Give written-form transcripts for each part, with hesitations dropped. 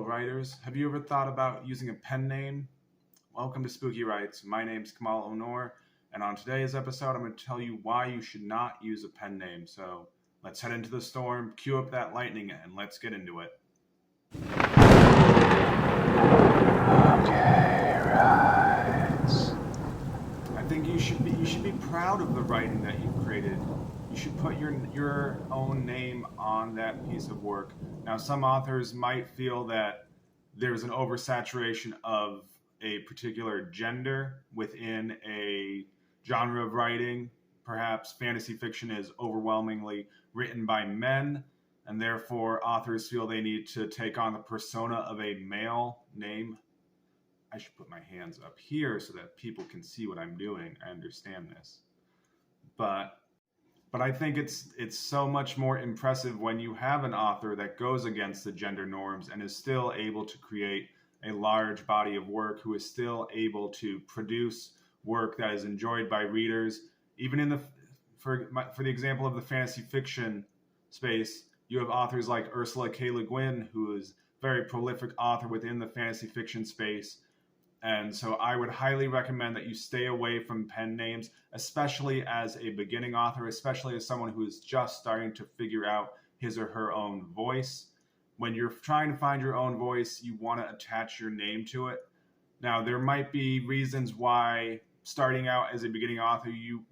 writers. Have you ever thought about using a pen name? Welcome to Spooky Writes. My name's Kemal Onor, and on today's episode, I'm going to tell you why you should not use a pen name. So let's head into the storm, cue up that lightning, and let's get into it. Okay, right. I think you should be proud of the writing that you've created. You should put your own name on that piece of work. Now, some authors might feel that there's an oversaturation of a particular gender within a genre of writing. Perhaps fantasy fiction is overwhelmingly written by men, and therefore authors feel they need to take on the persona of a male name. I should put my hands up here so that people can see what I'm doing. I understand this. But I think it's so much more impressive when you have an author that goes against the gender norms and is still able to create a large body of work, who is still able to produce work that is enjoyed by readers. Even for the example of the fantasy fiction space, you have authors like Ursula K. Le Guin, who is a very prolific author within the fantasy fiction space. And so I would highly recommend that you stay away from pen names, especially as a beginning author, especially as someone who is just starting to figure out his or her own voice. When you're trying to find your own voice, you want to attach your name to it. Now, there might be reasons why starting out as a beginning author,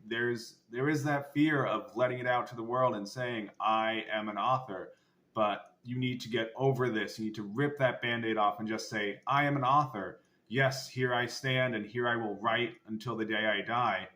there is that fear of letting it out to the world and saying, I am an author. But you need to get over this. You need to rip that Band-Aid off and just say, I am an author. Yes, here I stand and here I will write until the day I die.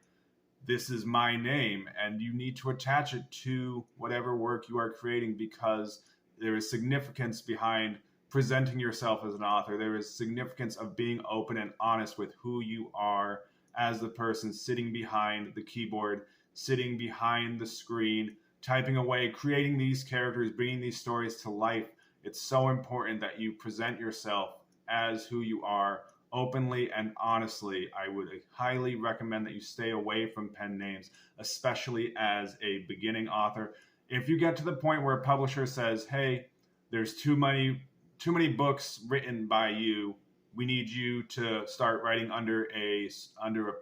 This is my name, and you need to attach it to whatever work you are creating, because there is significance behind presenting yourself as an author. There is significance of being open and honest with who you are as the person sitting behind the keyboard, sitting behind the screen, typing away, creating these characters, bringing these stories to life. It's so important that you present yourself as who you are, openly and honestly. I would highly recommend that you stay away from pen names, especially as a beginning author. If you get to the point where a publisher says, hey, there's too many books written by you, we need you to start writing under a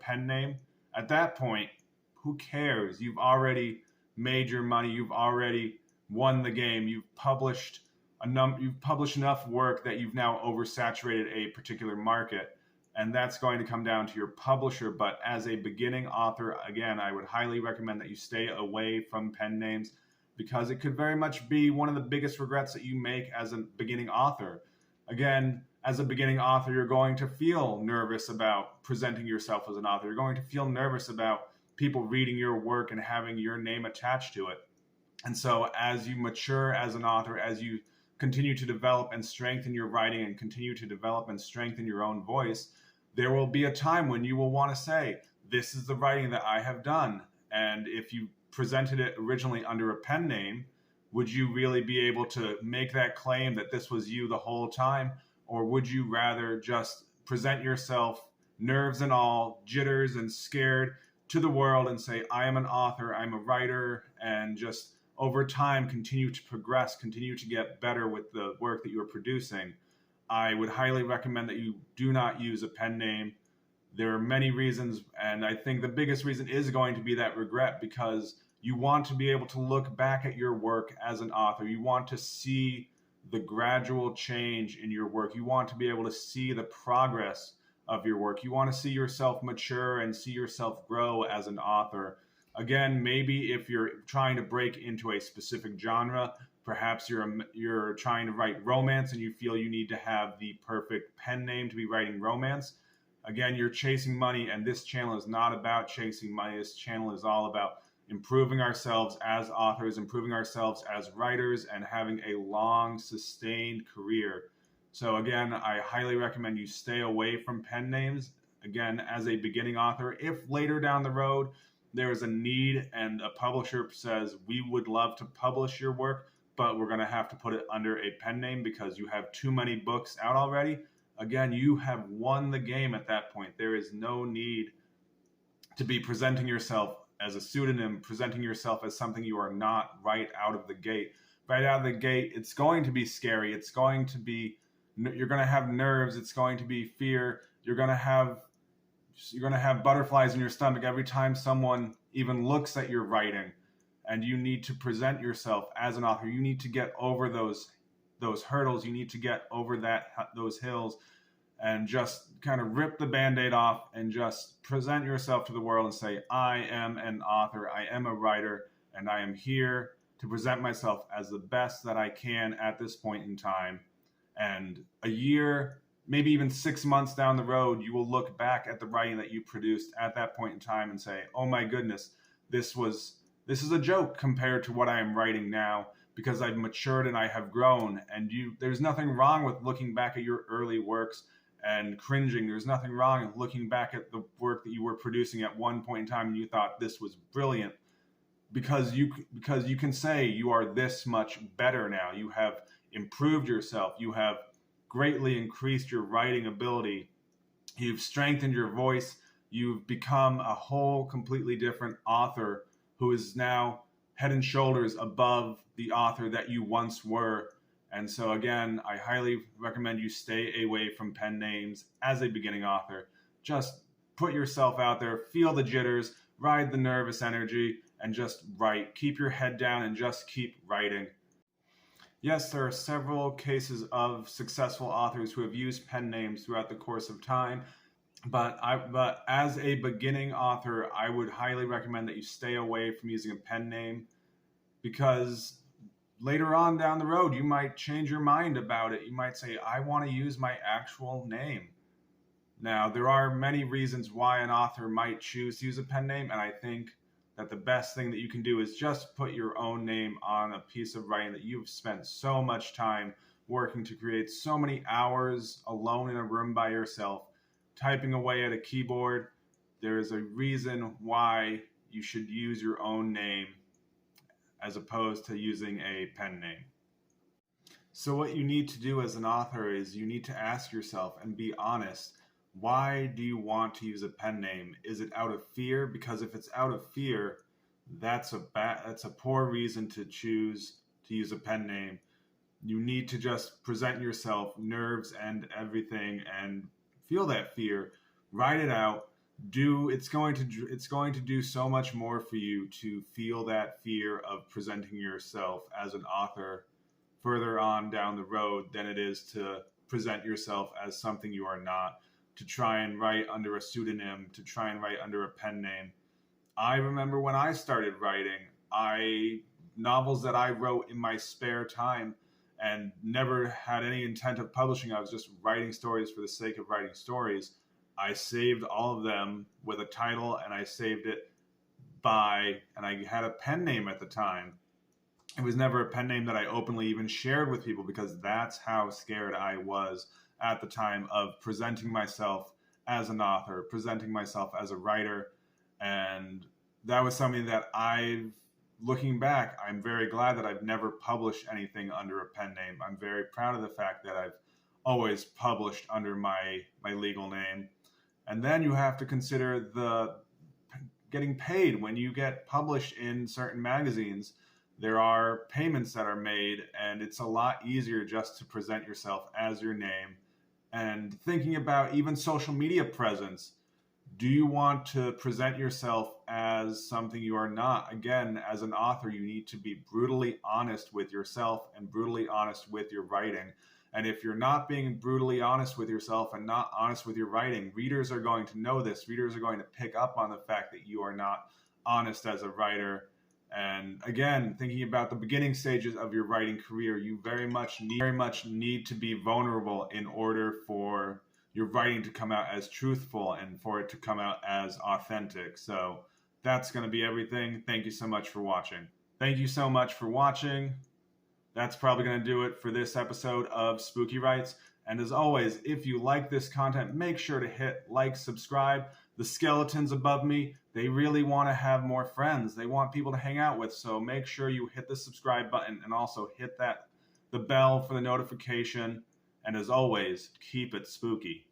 pen name, at that point, who cares? You've already made your money. You've already won the game. You've published enough work that you've now oversaturated a particular market, and that's going to come down to your publisher. But as a beginning author, again, I would highly recommend that you stay away from pen names, because it could very much be one of the biggest regrets that you make as a beginning author. Again, as a beginning author, you're going to feel nervous about presenting yourself as an author. You're going to feel nervous about people reading your work and having your name attached to it. And so as you mature as an author, as you continue to develop and strengthen your writing and continue to develop and strengthen your own voice, there will be a time when you will want to say, this is the writing that I have done. And if you presented it originally under a pen name, would you really be able to make that claim that this was you the whole time? Or would you rather just present yourself, nerves and all, jitters and scared, to the world and say, I am an author, I'm a writer, and just over time continue to progress, continue to get better with the work that you are producing? I would highly recommend that you do not use a pen name. There are many reasons, and I think the biggest reason is going to be that regret, because you want to be able to look back at your work as an author. You want to see the gradual change in your work. You want to be able to see the progress of your work. You want to see yourself mature and see yourself grow as an author. Again, maybe if you're trying to break into a specific genre, perhaps you're trying to write romance and you feel you need to have the perfect pen name to be writing romance. Again, you're chasing money, and this channel is not about chasing money. This channel is all about improving ourselves as authors, improving ourselves as writers, and having a long, sustained career. So again, I highly recommend you stay away from pen names. Again, as a beginning author, if later down the road there is a need and a publisher says, we would love to publish your work, but we're going to have to put it under a pen name because you have too many books out already, again, you have won the game at that point. There is no need to be presenting yourself as a pseudonym, presenting yourself as something you are not right out of the gate. Right out of the gate, it's going to be scary. It's going to be You're going to have nerves. It's going to be fear. You're going to have butterflies in your stomach every time someone even looks at your writing. And you need to present yourself as an author. You need to get over those hurdles. You need to get over those hills and just kind of rip the Band-Aid off and just present yourself to the world and say, I am an author, I am a writer, and I am here to present myself as the best that I can at this point in time. And a year, maybe even 6 months down the road, you will look back at the writing that you produced at that point in time and say, oh my goodness, this is a joke compared to what I am writing now, because I've matured and I have grown. And there's nothing wrong with looking back at your early works and cringing. There's nothing wrong with looking back at the work that you were producing at one point in time and you thought this was brilliant, because you can say you are this much better now. You have improved yourself. You have greatly increased your writing ability. You've strengthened your voice. You've become a whole completely different author who is now head and shoulders above the author that you once were. And so again, I highly recommend you stay away from pen names as a beginning author. Just put yourself out there, feel the jitters, ride the nervous energy, and just write. Keep your head down and just keep writing. Yes, there are several cases of successful authors who have used pen names throughout the course of time. But as a beginning author, I would highly recommend that you stay away from using a pen name, because later on down the road, you might change your mind about it. You might say, I want to use my actual name. Now, there are many reasons why an author might choose to use a pen name, and I think that the best thing that you can do is just put your own name on a piece of writing that you've spent so much time working to create, so many hours alone in a room by yourself, typing away at a keyboard. There is a reason why you should use your own name as opposed to using a pen name. So what you need to do as an author is you need to ask yourself and be honest. Why do you want to use a pen name? Is it out of fear? Because if it's out of fear, that's a poor reason to choose to use a pen name. You need to just present yourself, nerves and everything, and feel that fear. Write it out. It's going to do so much more for you to feel that fear of presenting yourself as an author further on down the road than it is to present yourself as something you are not, to try and write under a pseudonym, to try and write under a pen name. I remember when I started writing, novels that I wrote in my spare time and never had any intent of publishing. I was just writing stories for the sake of writing stories. I saved all of them with a title, and I saved it and I had a pen name at the time. It was never a pen name that I openly even shared with people, because that's how scared I was at the time of presenting myself as an author, presenting myself as a writer. And that was something that looking back, I'm very glad that I've never published anything under a pen name. I'm very proud of the fact that I've always published under my legal name. And then you have to consider the getting paid when you get published in certain magazines. There are payments that are made, and it's a lot easier just to present yourself as your name. And thinking about even social media presence, do you want to present yourself as something you are not? Again, as an author, you need to be brutally honest with yourself and brutally honest with your writing. And if you're not being brutally honest with yourself and not honest with your writing, readers are going to know this. Readers are going to pick up on the fact that you are not honest as a writer. And again, thinking about the beginning stages of your writing career, you very much need to be vulnerable in order for your writing to come out as truthful and for it to come out as authentic. So that's going to be everything. Thank you so much for watching. Thank you so much for watching. That's probably going to do it for this episode of Spooky Writes. And as always, if you like this content, make sure to hit like, subscribe. The skeletons above me, they really want to have more friends. They want people to hang out with. So make sure you hit the subscribe button and also hit the bell for the notification. And as always, keep it spooky.